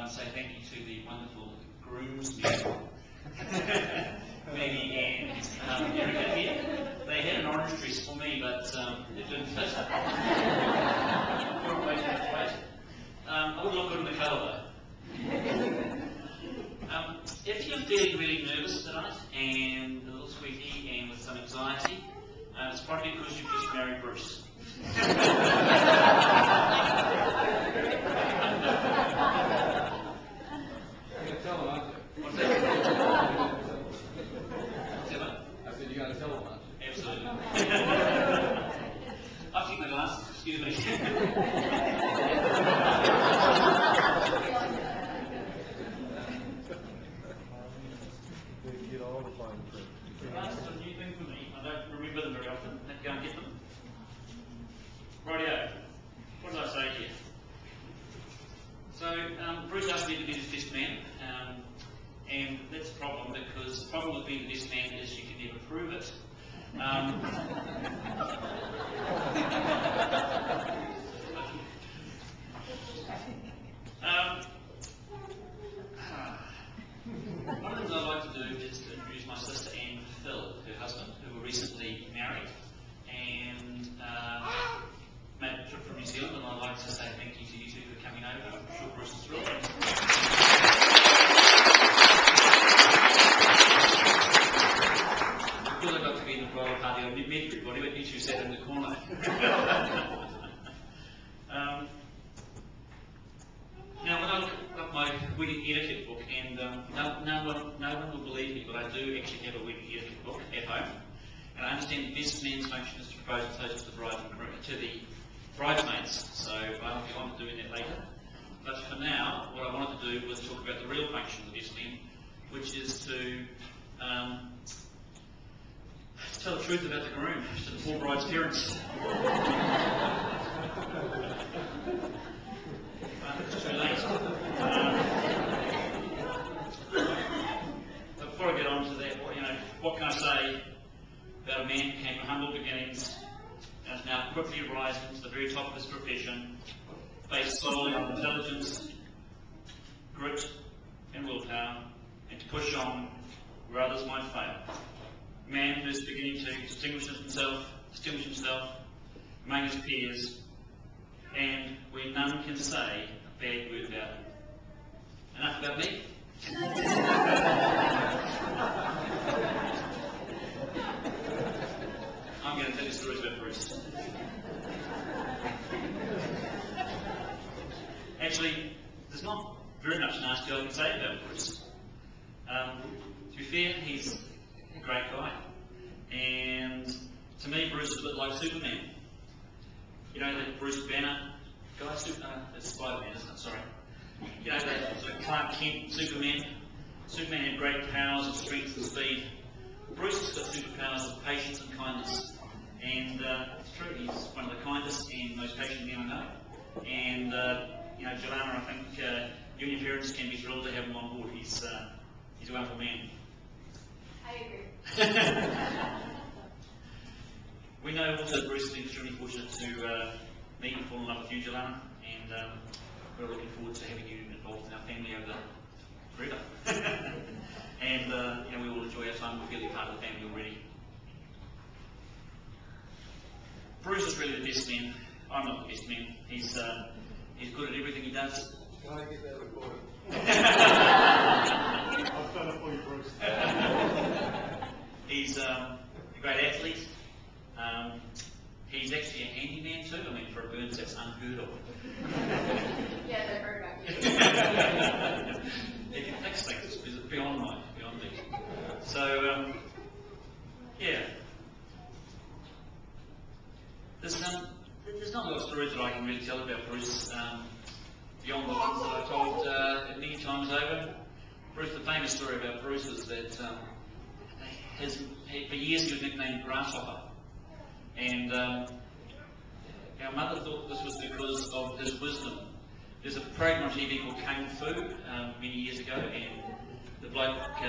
say thank you to the wonderful groomsmen, Maggie and Erica here. They had an orange dress for me, but it didn't fit. I would look good in the colour though. If you're feeling really nervous tonight and a little sweaty and with some anxiety, it's probably because you've just married Bruce. What's that? I said you got to tell them, aren't you? Absolutely. I've seen the glasses, excuse me. Glasses are a new thing for me. I don't remember them very often. I have to go and get them. Rightio. What did I say here? So, Bruce asked me to be his best man. And that's a problem, because the problem with being the best man is you can never prove it. One of the things I like to do is to introduce my sister and Phil, her husband, who were recently married and made a trip from New Zealand, and I'd like to say thank you to you two for coming over. I'm sure Bruce is thrilled. Because I got to be in the bridal party, I met everybody, but you two sat in the corner. Now, when I look at my wedding etiquette book, and no one will believe me, but I do actually have a wedding etiquette book at home, and I understand the best man's function is to propose a toast to the bride and groom, to the bridesmaids. So I'll get on to doing that later. But for now, what I wanted to do was talk about the real function of the best man, which is to tell the truth about the groom to the poor bride's parents. It's too late. But before I get on to that, what can I say about a man who came from humble beginnings and is now quickly rising to the very top of his profession, based solely on intelligence, grit, and willpower, and to push on where others might fail. A man who is beginning to distinguish himself among his peers, and where none can say a bad word about him. Enough about me. I'm going to tell you stories about Bruce. Actually, there's not very much nasty I can say about Bruce. To be fair, he's a great guy. And to me, Bruce is a bit like Superman. You know, that Bruce Banner guy, it's Spider-Man, isn't it? Sorry. You know, that sort of Clark Kent Superman. Superman had great powers of strength and speed. Bruce has got superpowers of patience and kindness. And it's true, he's one of the kindest and most patient men I know. And, Jillana, I think you and your parents can be thrilled to have him on board. He's a wonderful man. I agree. We know also Bruce has been extremely fortunate to meet and fall in love with you, Jillana, and we're looking forward to having you involved in our family over forever. And we all enjoy our time. We feel you're part of the family already. Bruce is really the best man. I'm not the best man. He's good at everything he does. Can I get that recorded? I've done it for you, Bruce. He's a great athlete. He's actually a handyman too. I mean, for a Burns, that's unheard of. Yes, I've heard about you. He can fix things. It's beyond me. So, yeah. There's not a lot of stories that I can really tell about Bruce beyond the ones that I've told many times over. Bruce, the famous story about Bruce is that for years he was nicknamed Grasshopper. And our mother thought this was because of his wisdom. There's a program on TV called Kung Fu many years ago, and the bloke,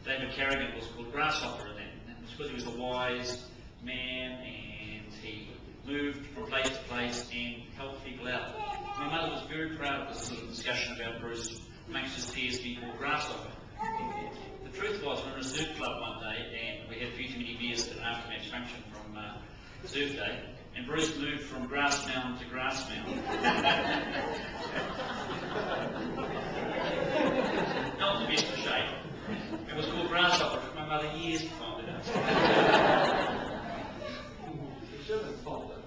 David Carrigan, was called Grasshopper in that. And it's because he was a wise man and he moved from place to place and helped people out. My mother was very proud of this sort of discussion about Bruce makes his peers be more grasshopper. The truth was, we were in a surf club one day and we had a few too many beers at an after-match function from surf day, and Bruce moved from grass mound to grass mound. Not the best of shape. It was called grasshopper. It took my mother years to find it out. You should have told them.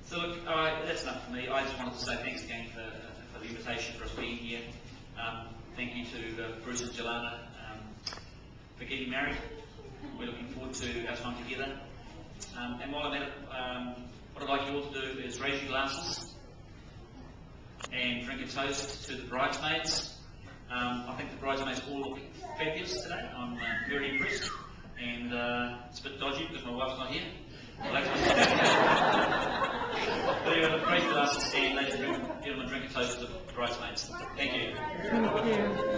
So look, that's enough for me. I just wanted to say thanks again for the invitation for us being here. Thank you to Bruce and Jillana for getting married. We're looking forward to our time together. And while I'm at it, what I'd like you all to do is raise your glasses and drink a toast to the bridesmaids. I think the bridesmaids all look fabulous today. I'm very impressed. And it's a bit dodgy because my wife's not here. Well, that's but anyway, raise your glasses and ladies and gentlemen, drink a toast to the bridesmaids. Thank you. Thank you.